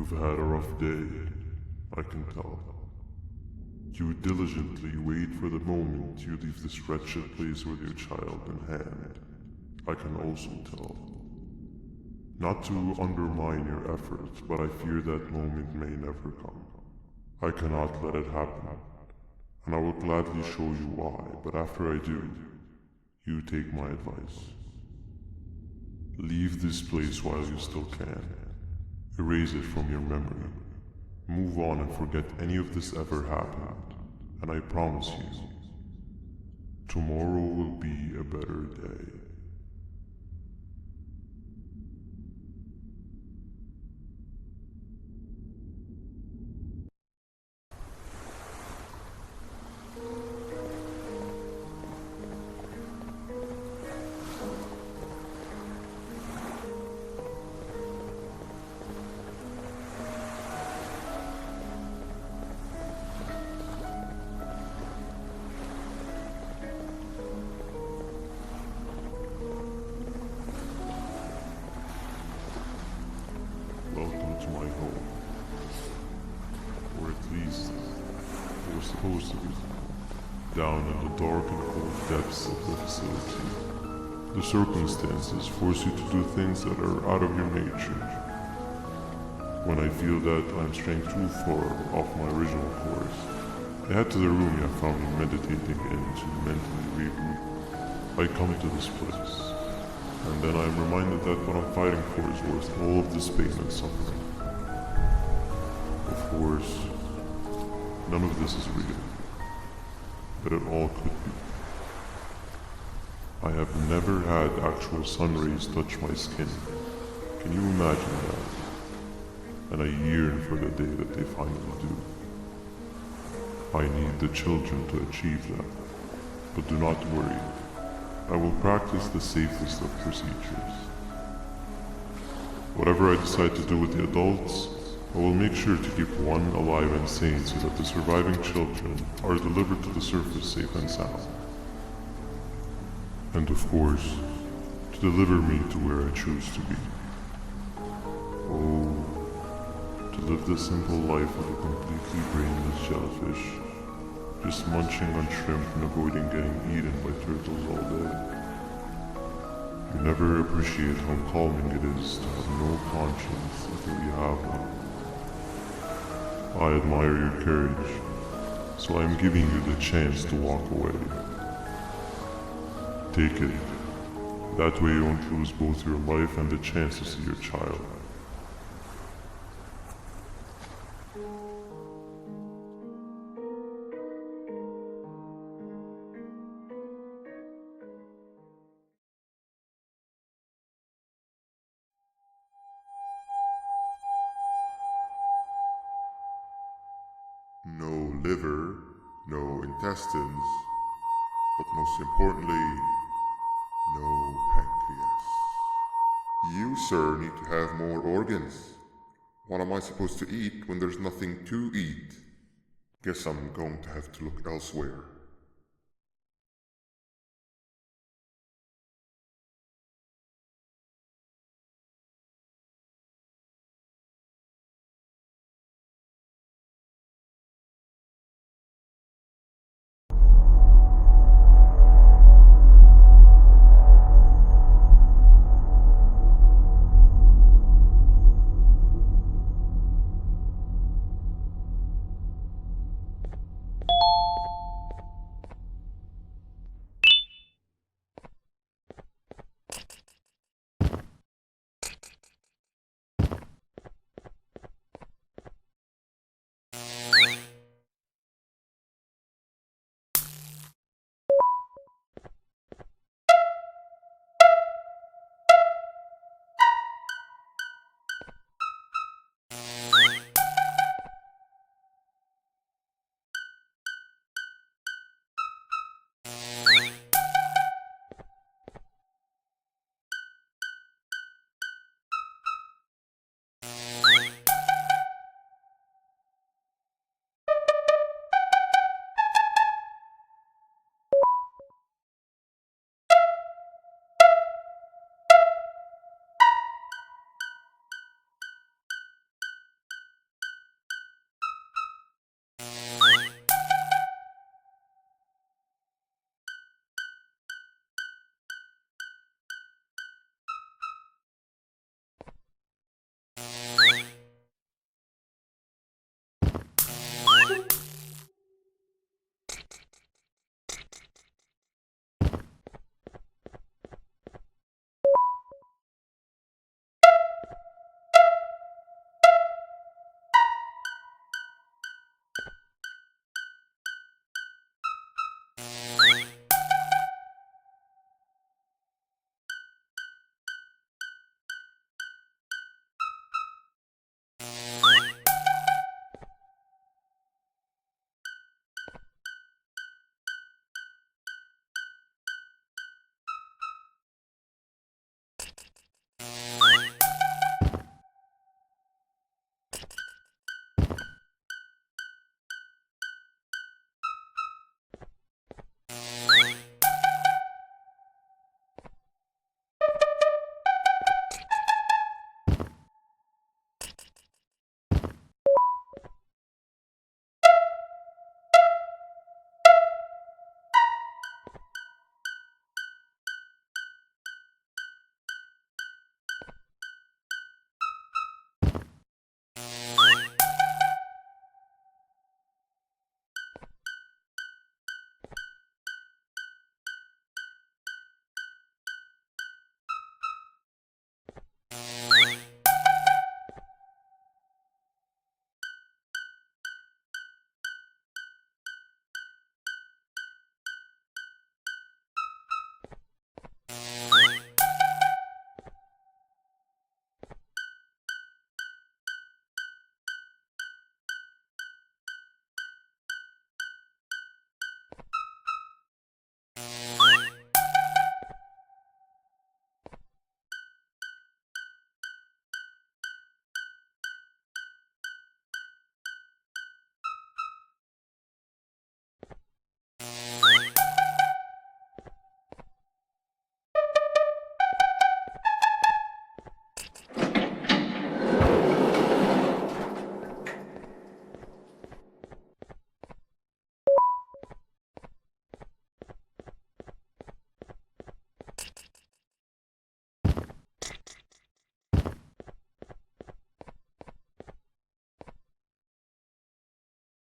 You've had a rough day, I can tell. You diligently wait for the moment you leave this wretched place with your child in hand. I can also tell. Not to undermine your efforts, but I fear that moment may never come. I cannot let it happen, and I will gladly show you why, but after I do, you take my advice. Leave this place while you still can. Erase it from your memory. Move on and forget any of this ever happened, and I promise you, tomorrow will be a better day. Welcome to my home. Or at least, it was supposed to be. Down in the dark and cold depths of the facility. The circumstances force you to do things that are out of your nature. When I feel that I'm straying too far off my original course, I head to the room you found me meditating in to mentally regroup. I come to this place, and then I'm reminded that what I'm fighting for is worth all of this pain and suffering. Of course, none of this is real, but it all could be. I have never had actual sun rays touch my skin. Can you imagine that? And I yearn for the day that they finally do. I need the children to achieve that, but do not worry. I will practice the safest of procedures. Whatever I decide to do with the adults, I will make sure to keep one alive and sane so that the surviving children are delivered to the surface safe and sound. And of course, to deliver me to where I choose to be. Oh, to live the simple life of a completely brainless jellyfish, just munching on shrimp and avoiding getting eaten by turtles all day. You never appreciate how calming it is to have no conscience until you have one. I admire your courage, so I am giving you the chance to walk away. Take it. That way you won't lose both your life and the chance to see your child. No liver, no intestines, but most importantly, no pancreas. You, sir, need to have more organs. What am I supposed to eat when there's nothing to eat? Guess I'm going to have to look elsewhere.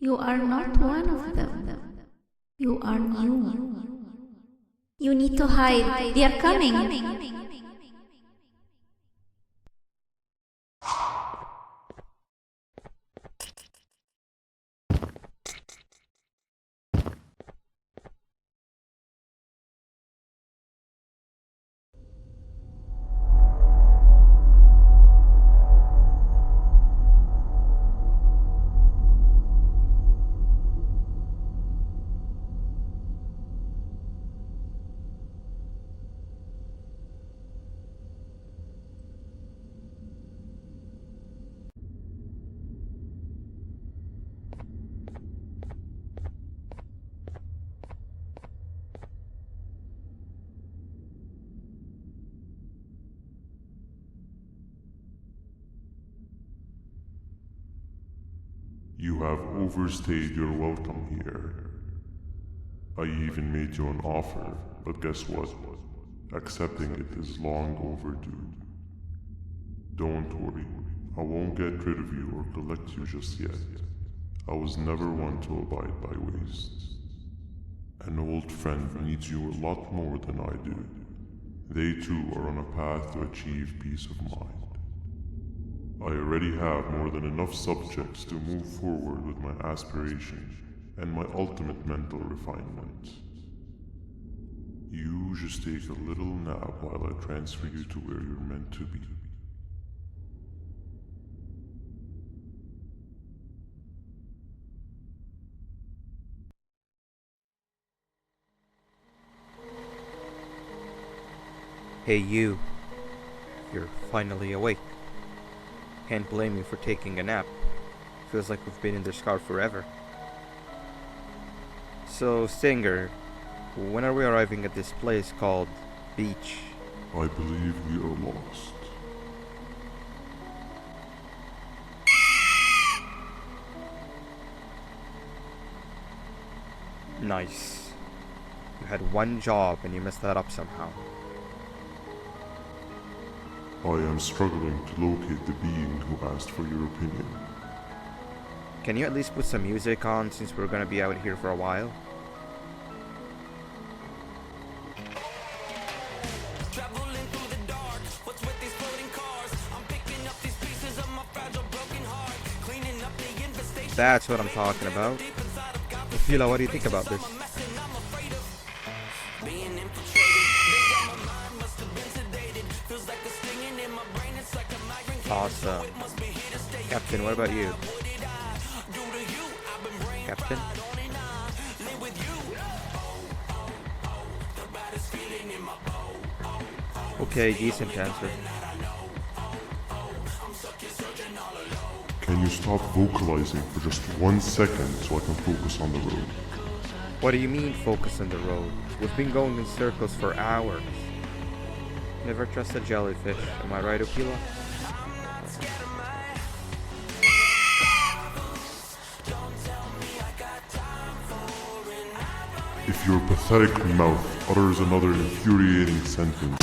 You are not one of them. You are new. You need to hide. They are coming. You have overstayed your welcome here. I even made you an offer, but guess what? Accepting it is long overdue. Don't worry, I won't get rid of you or collect you just yet. I was never one to abide by waste. An old friend needs you a lot more than I do. They too are on a path to achieve peace of mind. I already have more than enough subjects to move forward with my aspiration and my ultimate mental refinement. You just take a little nap while I transfer you to where you're meant to be. Hey you, you're finally awake. Can't blame you for taking a nap. Feels like we've been in this car forever. So, Stinger, when are we arriving at this place called Beach? I believe we are lost. Nice. You had one job and you messed that up somehow. I am struggling to locate the being who asked for your opinion. Can you at least put some music on since we're gonna be out here for a while? That's what I'm talking about. Fila, what do you think about this? Awesome. Captain, what about you? Captain? Okay, decent answer. Can you stop vocalizing for just 1 second so I can focus on the road? What do you mean focus on the road? We've been going in circles for hours. Never trust a jellyfish, am I right, Okila? If your pathetic mouth utters another infuriating sentence,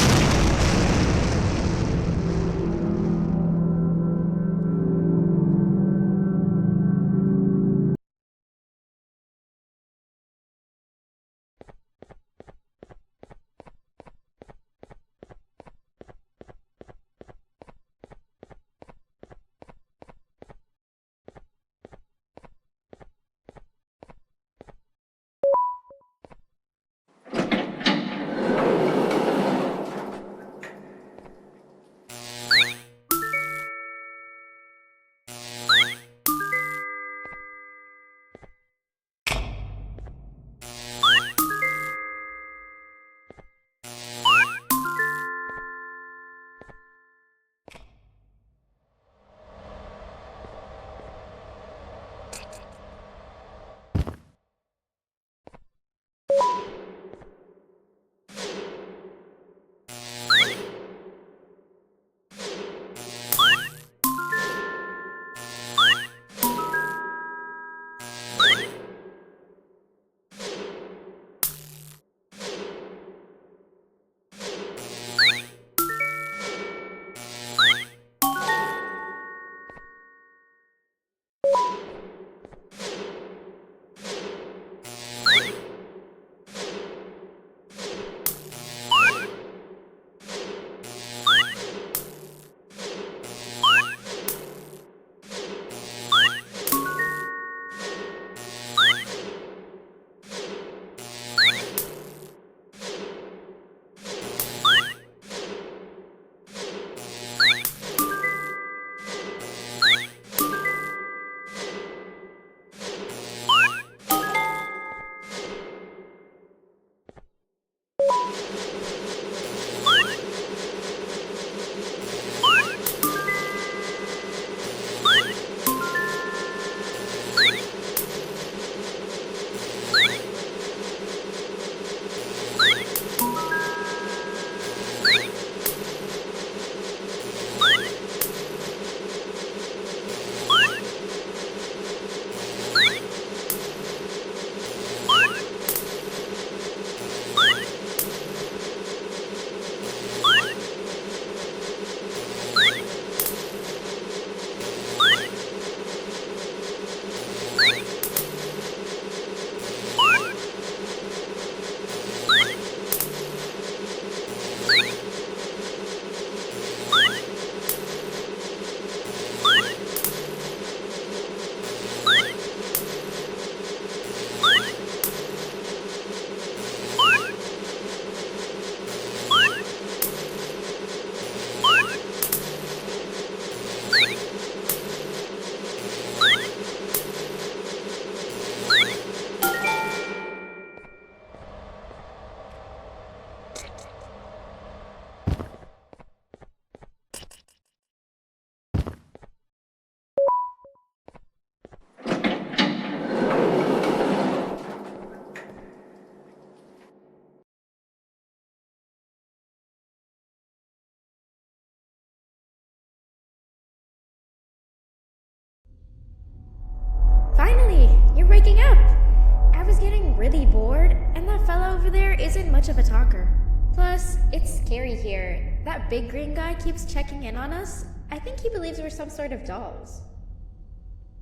much of a talker. Plus, it's scary here. That big green guy keeps checking in on us. I think he believes we're some sort of dolls.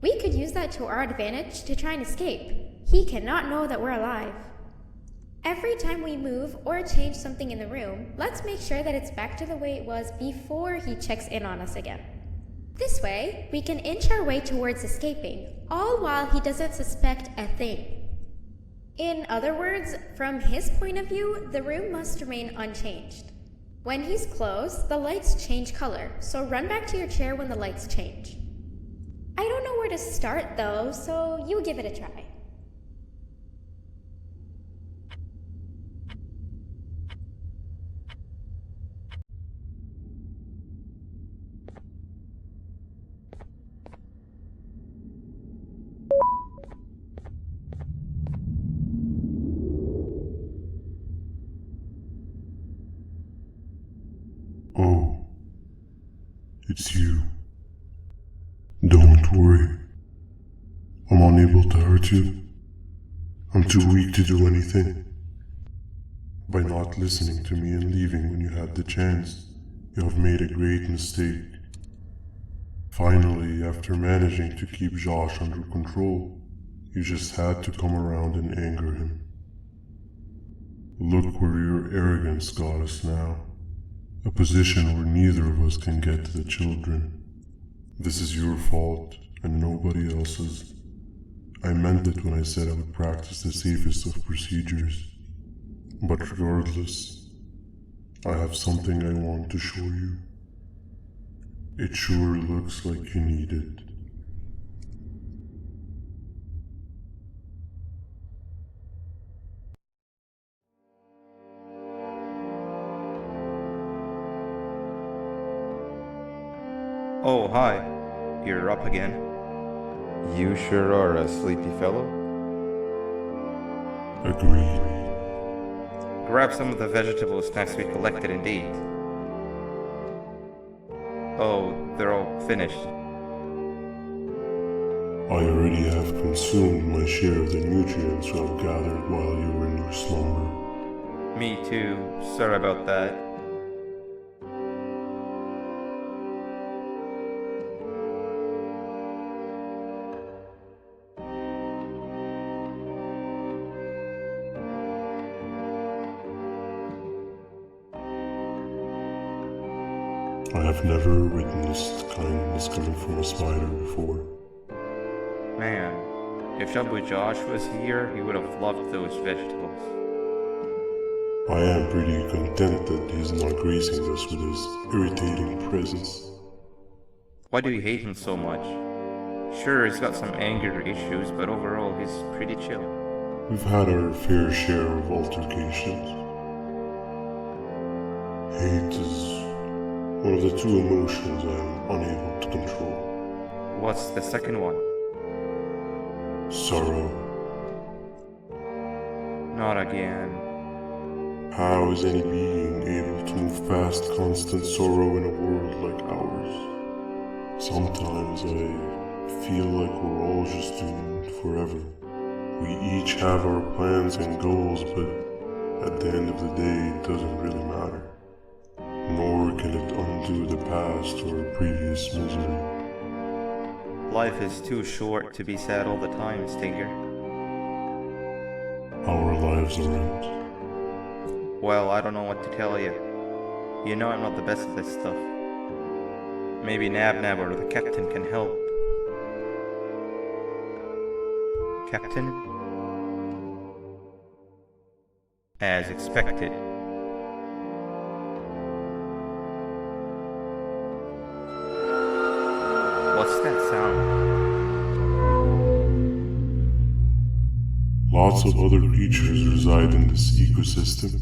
We could use that to our advantage to try and escape. He cannot know that we're alive. Every time we move or change something in the room, let's make sure that it's back to the way it was before he checks in on us again. This way, we can inch our way towards escaping, all while he doesn't suspect a thing. In other words, from his point of view, the room must remain unchanged. When he's close, the lights change color, so run back to your chair when the lights change. I don't know where to start though, so you give it a try. Oh, it's you. Don't worry. I'm unable to hurt you. I'm too weak to do anything. By not listening to me and leaving when you had the chance, you have made a great mistake. Finally, after managing to keep Josh under control, you just had to come around and anger him. Look where your arrogance got us now. A position where neither of us can get to the children. This is your fault, and nobody else's. I meant it when I said I would practice the safest of procedures. But regardless, I have something I want to show you. It sure looks like you need it. Oh, hi. You're up again. You sure are a sleepy fellow. Agreed. Grab some of the vegetable snacks we collected indeed. Oh, they're all finished. I already have consumed my share of the nutrients you have gathered while you were in your slumber. Me too. Sorry about that. I have never witnessed kindness coming from a spider before. Man, if Shabu Josh was here, he would have loved those vegetables. I am pretty content that he's not gracing us with his irritating presence. Why do you hate him so much? Sure, he's got some anger issues, but overall he's pretty chill. We've had our fair share of altercations. Hate is one of the two emotions I am unable to control. What's the second one? Sorrow. Not again. How is any being able to move past constant sorrow in a world like ours? Sometimes I feel like we're all just doomed forever. We each have our plans and goals, but at the end of the day, it doesn't really matter. Nor can it undo the past or previous misery. Life is too short to be sad all the time, Stinger. Our lives aren't. Well, I don't know what to tell you. You know I'm not the best at this stuff. Maybe Nab or the captain can help. Captain? As expected. What's that sound? Lots of other creatures reside in this ecosystem.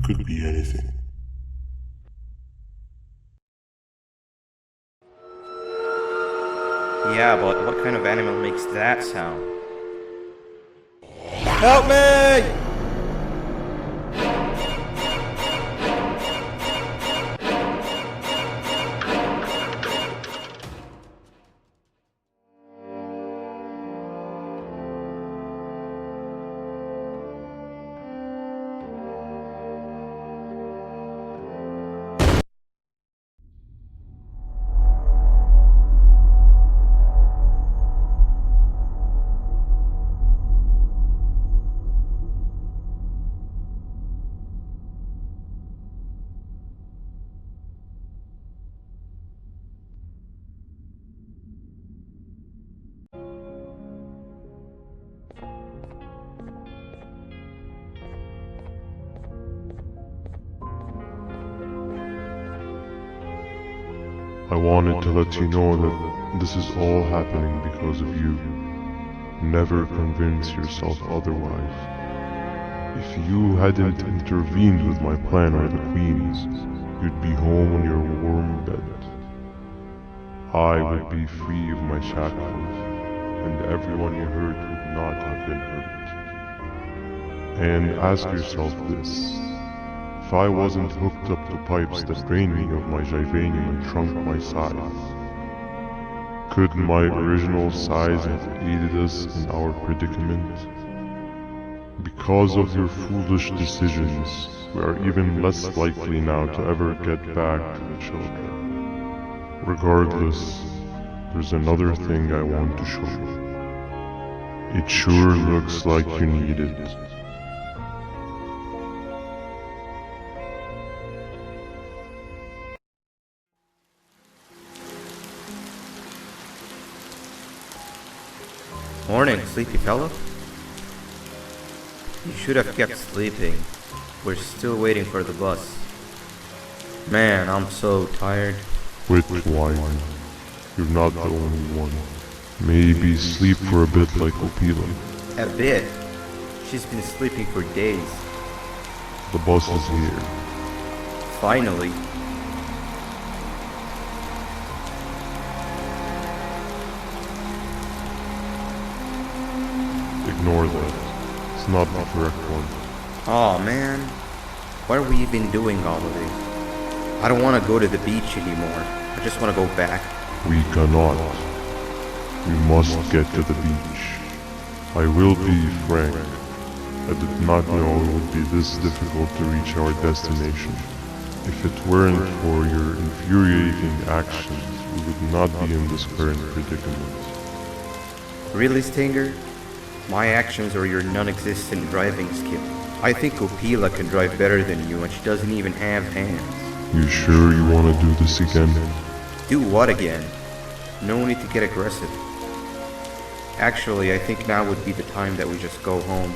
Could be anything. Yeah, but what kind of animal makes that sound? Help me! I wanted to let you know that this is all happening because of you. Never convince yourself otherwise. If you hadn't intervened with my plan or the Queen's, you'd be home on your warm bed. I would be free of my shackles, and everyone you hurt would not have been hurt. And ask yourself this. If I wasn't hooked up to pipes that drained me of my Jivanium and shrunk my size, could my original size have aided us in our predicament? Because of your foolish decisions, we are even less likely now to ever get back to the children. Regardless, there's another thing I want to show you. It sure looks like you need it. Morning, sleepy fellow. You should have kept sleeping. We're still waiting for the bus. Man, I'm so tired. Quit whining. You're not the only one. Maybe sleep for a bit like Opila. A bit. She's been sleeping for days. The bus is here. Finally. Ignore that. It's not the correct one. Aw, man. What are we even doing all of this? I don't want to go to the beach anymore. I just want to go back. We cannot. We must get to the beach. I will be frank. I did not know it would be this difficult to reach our destination. If it weren't for your infuriating actions, we would not be in this current predicament. Really, Stinger? My actions or your non-existent driving skill? I think Opila can drive better than you and she doesn't even have hands. You sure you want to do this again? Do what again? No need to get aggressive. Actually, I think now would be the time that we just go home.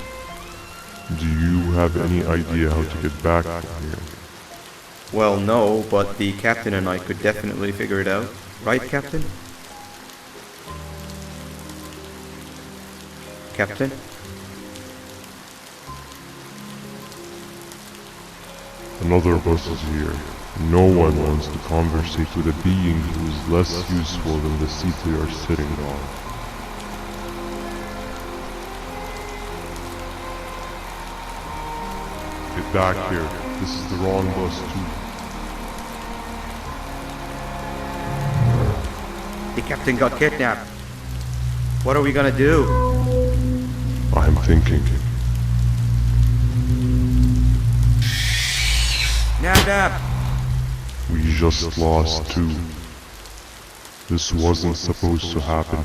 Do you have any idea how to get back from here? Well, no, but the captain and I could definitely figure it out. Right, Captain? Captain? Another bus is here. No one wants to conversate with a being who is less useful than the seat they are sitting on. Get back here. This is the wrong bus too. The captain got kidnapped. What are we gonna do? I'm thinking. Nab! We just lost two. This wasn't supposed to happen.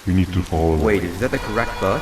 We need to follow. Wait, is that the correct bus?